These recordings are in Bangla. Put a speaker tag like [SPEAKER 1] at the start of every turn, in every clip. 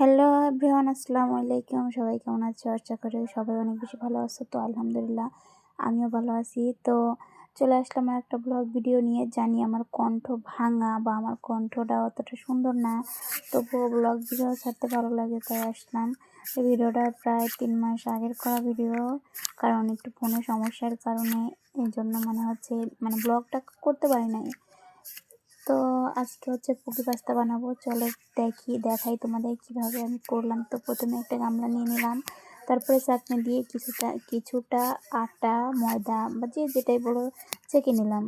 [SPEAKER 1] হ্যালো এভরিওয়ান, আসসালামু আলাইকুম। সবাই কেমন আছো? আশা করি সবাই অনেক বেশি ভালো আছো। তো আলহামদুলিল্লাহ আমিও ভালো আছি। তো চলে আসলাম আর একটা ব্লগ ভিডিও নিয়ে। জানি আমার কণ্ঠ ভাঙা বা আমার কণ্ঠটা অতটা সুন্দর না, তবুও ব্লগ ভিডিও ছাড়তে ভালো লাগে তাই আসলাম। এই ভিডিওটা প্রায় 3 মাস আগের করা ভিডিও, কারণ একটু ফোনের সমস্যার কারণে এই জন্য ব্লগটা করতে পারি নাই। তো আজকে পুকি পাস্তা বানাবো। চলো দেখাই তোমাদের কিভাবে আমি করলাম। তো প্রথমে একটা গামলা নিয়ে নিলাম, তারপরে চাটনি দিয়ে কিছুটা আটা ময়দা বা যেটাই বলো ছেঁকে নিলাম।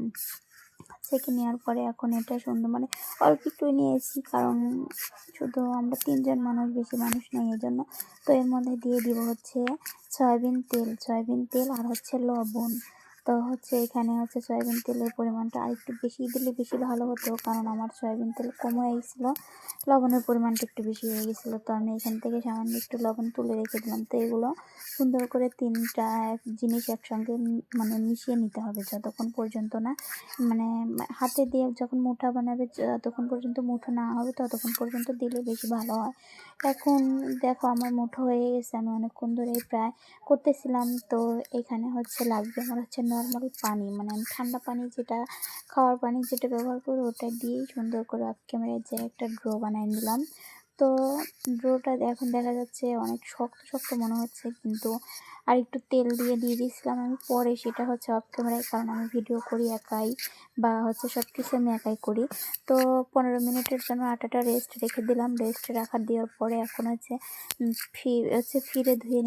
[SPEAKER 1] ছেঁকে নেওয়ার পরে এখন এটা সুন্দর অল্প একটু নিয়েছি, কারণ শুধু আমরা 3জন মানুষ, বেশি মানুষ নেই এই জন্য। তো এর মধ্যে দিয়ে দিব সয়াবিন তেল আর লবণ। তো এখানে সয়াবিন তেলের পরিমাণটা আরেকটু বেশি দিলে বেশি ভালো হতো, কারণ আমার সয়াবিন তেল কম হয়ে গেছিলো, লবণের পরিমাণটা একটু বেশি হয়ে গেছিলো। তো আমি এখান থেকে সামান্য একটু লবণ তুলে রেখে দিলাম। তো এগুলো সুন্দর করে তিনটা জিনিস একসঙ্গে মিশিয়ে নিতে হবে, যতক্ষণ পর্যন্ত না হাতে দিয়ে যখন মুঠা বানাবে যতক্ষণ পর্যন্ত মুঠো না হবে ততক্ষণ পর্যন্ত দিলে বেশি ভালো হয়। এখন দেখো আমার মুঠো হয়ে গেছে, আমি অনেকক্ষণ ধরেই প্রায় করতেছিলাম। তো এখানে লাগবে আমার নর্মাল পানি, আমি ঠান্ডা পানি যেটা খাওয়ার পানি যেটা ব্যবহার করি ওটা দিয়েই সুন্দর করে অফ ক্যামেরায় যে একটা ড্রো বানিয়ে নিলাম। তো ড্রোটা এখন দেখা যাচ্ছে অনেক শক্ত শক্ত মনে হচ্ছে, কিন্তু আর একটু তেল দিয়ে দিয়েছিলাম আমি পরে, সেটা অফ ক্যামেরায়, কারণ আমি ভিডিও করি একাই বা সব কিছু আমি একাই করি। তো 15 মিনিটের জন্য আটাটা রেস্ট রেখে দিলাম। রেস্ট দেওয়ার পরে এখন ফিরে ধুয়ে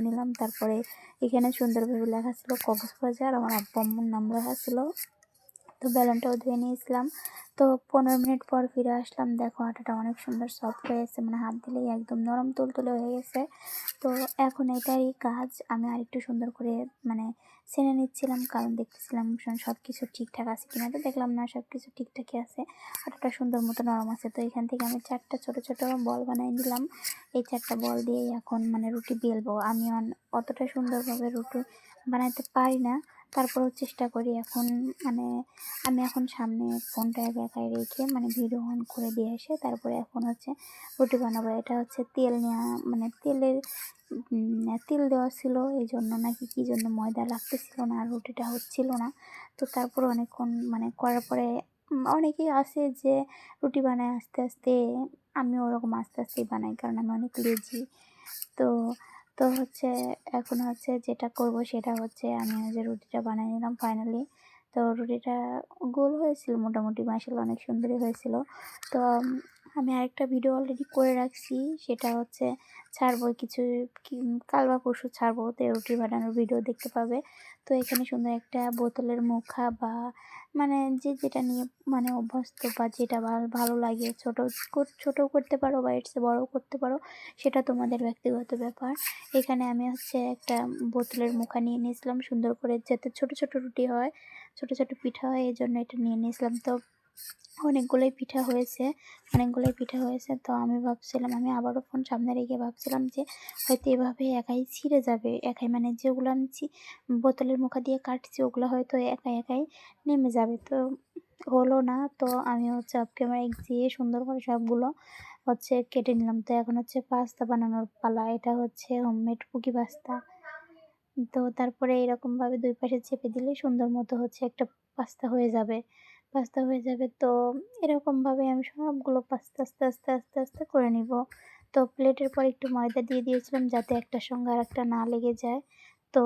[SPEAKER 1] নিলাম। তারপরে এখানে সুন্দরভাবে লেখা ছিল কক্সবাজার, আমার আব্বু আম্মুর নাম লেখা ছিল। তো বেলুনটাও ধুয়ে নিয়েছিলাম। তো 15 মিনিট পর ফিরে আসলাম। দেখো আটাটা অনেক সুন্দর সফট হয়েছে, হাত দিলেই একদম নরম তুলতুলে হয়ে গেছে। তো এখন এটারই কাজ, আমি আরেকটু সুন্দর করে ছেনে নিচ্ছিলাম, কারণ দেখতেছিলাম সব কিছু ঠিকঠাক আছে কিনা। তো দেখলাম না, সব কিছু ঠিকঠাকই আছে, আটাটা সুন্দর মতো নরম আছে। তো এখান থেকে আমি 4টা ছোটো ছোটো বল বানিয়ে নিলাম। এই 4টা বল দিয়েই এখন রুটি বেলবো। আমি অতটা সুন্দরভাবে রুটি বানাতে পারি না, তারপরেও চেষ্টা করি। এখন আমি এখন সামনে ফোনটা একাই রেখে ভিডিও অন করে দিয়ে এসে তারপরে এখন রুটি বানাবো। এটা তেল নেওয়া, তেল দেওয়া ছিল, এই জন্য নাকি কী জন্য ময়দা লাগতেছিল না, আর রুটিটা হচ্ছিল না। তো তারপর অনেকক্ষণ করার পরে অনেকেই আছে যে রুটি বানায় আস্তে আস্তে, আমি ওরকম আস্তে আস্তেই বানাই, কারণ আমি অনেক লেজি। তো তো এখন যেটা করব সেটা আমি রুটিটা বানিয়ে নিলাম ফাইনালি। তো রুটিটা গোল হয়েছিল মোটামুটি, মাশাআল্লাহ অনেক সুন্দরই হয়েছিল। তো আমি আরেকটা ভিডিও অলরেডি করে রাখছি, সেটা ছাড়বো কাল বা পরশু ছাড়বো। তো রুটি বানানোর ভিডিও দেখতে পাবে। তো এখানে সুন্দর একটা বোতলের মুখা বা যেটা নিয়ে অভ্যস্ত বা যেটা ভালো লাগে, ছোটো করতে পারো বা এর চেয়ে বড়ও করতে পারো, সেটা তোমাদের ব্যক্তিগত ব্যাপার। এখানে আমি একটা বোতলের মুখা নিয়ে নিয়েছিলাম, সুন্দর করে যাতে ছোট ছোট রুটি হয়, ছোট ছোট পিঠা হয়, এই জন্য এটা নিয়ে নিয়েছিলাম। তো অনেকগুলোই পিঠা হয়েছে। তো আমি ভাবছিলাম, আমি আবারও ফোন সামনে রেখে ভাবছিলাম যে হয়তো এভাবে একাই ছিঁড়ে যাবে, একাই যেগুলো আমি বোতলের মুখা দিয়ে কাটছি ওগুলো হয়তো একাই একাই নেমে যাবে। তো হলো না। তো আমি অফ ক্যামেরায় গিয়ে সুন্দর করে সবগুলো কেটে নিলাম। তো এখন পাস্তা বানানোর পালা। এটা হোমমেড পুকি পাস্তা। তো তারপরে এরকমভাবে 2 পাশে চেপে দিলে সুন্দর মতো একটা পাস্তা হয়ে যাবে। তো এরকমভাবে আমি সবগুলো পাস্তা আস্তে করে নিব। তো প্লেটের পর একটু ময়দা দিয়ে দিয়েছিলাম, যাতে একটার সঙ্গে আরেকটা না লেগে যায়। তো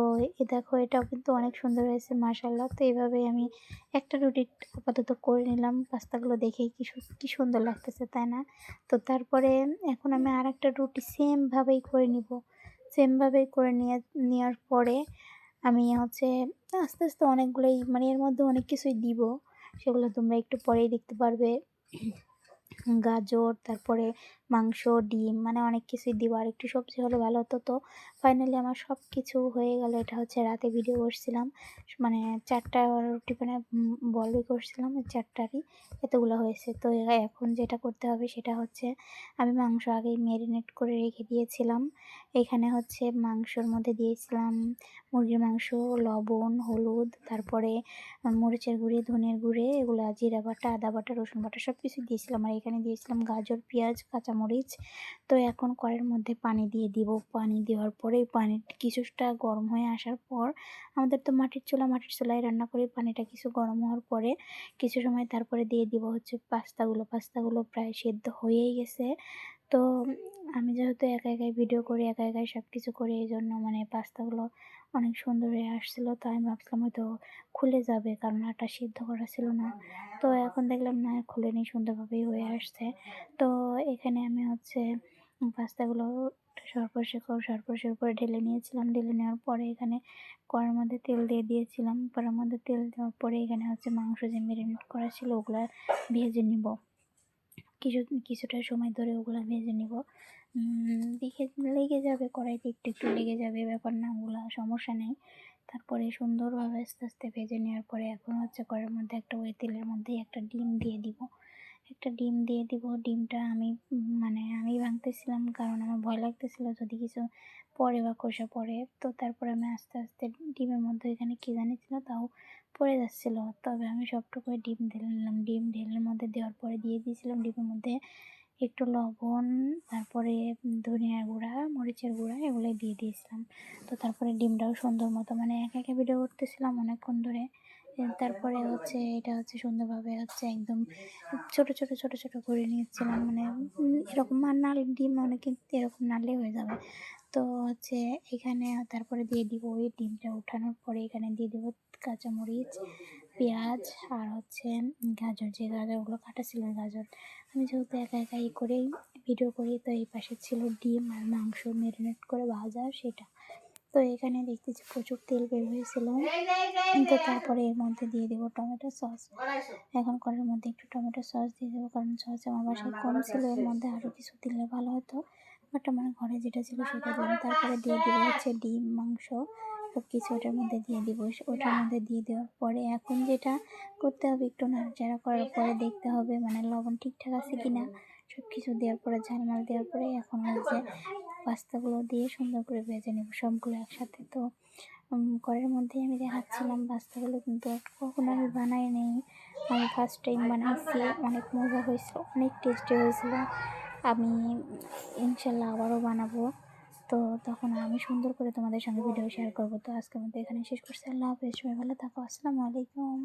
[SPEAKER 1] দেখো এটাও কিন্তু অনেক সুন্দর হয়েছে মাশাআল্লাহ। তো এইভাবেই আমি একটা রুটি আপাতত করে নিলাম। পাস্তাগুলো দেখেই কি সুন্দর লাগতেছে, তাই না? তো তারপরে এখন আমি আরেকটা রুটি সেমভাবেই করে নেওয়ার পরে আমি আস্তে আস্তে অনেকগুলোই এর মধ্যে অনেক কিছুই দিব, সেগুলো তোমরা একটু পরেই দেখতে পারবে। গাজর, তারপরে মাংস, ডিম, অনেক কিছুই দিব, আর একটু সবজি হলে ভালো হতো। তো ফাইনালি আমার সব কিছু হয়ে গেল। এটা রাতে ভিডিও করছিলাম, 4টা রুটি বলই করছিলাম, 4টারই এতগুলো হয়েছে। তো এখন যেটা করতে হবে সেটা আমি মাংস আগেই ম্যারিনেট করে রেখে দিয়েছিলাম। এখানে মাংসর মধ্যে দিয়েছিলাম মুরগির মাংস, লবণ, হলুদ, তারপরে মরিচের গুঁড়ি, ধনের গুঁড়ি, এগুলো জিরা বাটা, আদা বাটা, রসুন বাটা সব কিছু দিয়েছিলাম। আর এখানে দিয়েছিলাম গাজর, পেঁয়াজ, কাঁচামরিচ। তো এখন কড়াইয়ের মধ্যে পানি দিয়ে দিব। পানি দেওয়ার পরে পানি কিছুটা গরম হয়ে আসার পর, আমাদের তো মাটির চুলায় রান্না করি। পানিটা কিছু গরম হওয়ার পরে কিছু সময় তারপরে দিয়ে দিব হচ্ছে পাস্তাগুলো প্রায় সেদ্ধ হয়েই গেছে। তো আমি যেহেতু একা একাই ভিডিও করি, একা একাই সব কিছু করি, এই জন্য মানে পাস্তাগুলো অনেক সুন্দর হয়ে আসছিলো। তো আমি ভাবছিলাম হয়তো খুলে যাবে, কারণ আটা সিদ্ধ করা ছিল না। তো এখন দেখলাম না, খুলেনি, সুন্দরভাবেই হয়ে আসছে। তো এখানে আমি হচ্ছে পাস্তাগুলো সরপরাশের উপরে ঢেলে নিয়েছিলাম। ঢেলে নেওয়ার পরে এখানে কড়াইয়ের মধ্যে তেল দিয়ে দিয়েছিলাম। কড়াইয়ের মধ্যে তেল দেওয়ার পরে এখানে হচ্ছে মাংস যে মেরিনেট করা ছিল ওগুলা ভেজে নিব। কিছুটা সময় ধরে ওগুলা ভেজে নিব। দেখে লেগে যাবে, কড়াইতে একটু একটু লেগে যাবে, ব্যাপার না, ওগুলা সমস্যা নেই। তারপরে সুন্দরভাবে আস্তে আস্তে ভেজে নেওয়ার পরে এখন হচ্ছে কড়াইয়ের মধ্যে ওই তেলের মধ্যেই একটা ডিম দিয়ে দিব। ডিমটা আমি আমি ভাঙতেছিলাম, কারণ আমার ভয় লাগতেছিল যদি কিছু পড়ে বা খোসা পড়ে। তো তারপরে আমি আস্তে আস্তে ডিমের মধ্যে এখানে কি জানি ছিল, তাও পড়ে যাচ্ছিল। তবে আমি সবটুকু ডিম ঢেলে নিলাম। ডিম ঢেলের মধ্যে দেওয়ার পরে দিয়ে দিয়েছিলাম ডিমের মধ্যে একটু লবণ, তারপরে ধনিয়ার গুঁড়া, মরিচের গুঁড়া, এগুলো দিয়ে দিয়েছিলাম। তো তারপরে ডিমটাও সুন্দর মতো একা একা ভিডিও করতেছিলাম অনেকক্ষণ ধরে। তারপরে হচ্ছে এটা হচ্ছে সুন্দরভাবে হচ্ছে একদম ছোট করে নিয়েছিলাম, এরকম আর নাড়লে ডিম কিন্তু এরকম নাড়লেই হয়ে যাবে। তো হচ্ছে এখানে তারপরে দিয়ে দিব ওই ডিমটা ওঠানোর পরে এখানে দিয়ে দিব কাঁচামরিচ, পেঁয়াজ, আর হচ্ছে গাজর, যে গাজরগুলো কাটা ছিল গাজর। আমি যেহেতু একা একা করেই ভিডিও করি, তো এই পাশে ছিল ডিম আর মাংস ম্যারিনেট করে ভাজা সেটা। তো এখানে দেখতেছি প্রচুর তেল বের হয়েছিল। তো তারপরে এর মধ্যে দিয়ে দেবো টমেটো সস। এখন কড়াইয়ের মধ্যে একটু টমেটো সস দিয়ে দেবো, কারণ সস আমার বাসায় কম ছিল, এর মধ্যে আরও কিছু দিলে ভালো হতো, বাট আমার ঘরে যেটা ছিল সেটা দিলাম। তারপরে দিয়ে দেবো হচ্ছে ডিম, মাংস, সব কিছু ওটার মধ্যে দিয়ে দিব। ওটার মধ্যে দিয়ে দেওয়ার পরে এখন যেটা করতে হবে, একটু নাড়াচাড়া করার পরে দেখতে হবে লবণ ঠিকঠাক আছে কিনা। সব কিছু দেওয়ার পরে ঝালমাল দেওয়ার পরে এখন হচ্ছে পাস্তাগুলো দিয়ে সুন্দর করে ভেজে নেব সবগুলো একসাথে। তো কড়াইয়ের মধ্যেই আমি দেখাচ্ছিলাম পাস্তাগুলো, কিন্তু কখনো আমি বানাই নেই, আমি ফার্স্ট টাইম বানাইছি। অনেক মজা হয়েছিল, অনেক টেস্টি হয়েছিল। আমি ইনশাল্লাহ আবারও বানাবো। তো তখন আমি সুন্দর করে তোমাদের সঙ্গে ভিডিও শেয়ার করবো। তো আজকের মধ্যে এখানে শেষ করছি। আল্লাহ হাফেজ, সবাই ভালো থাকো, আসসালামু আলাইকুম।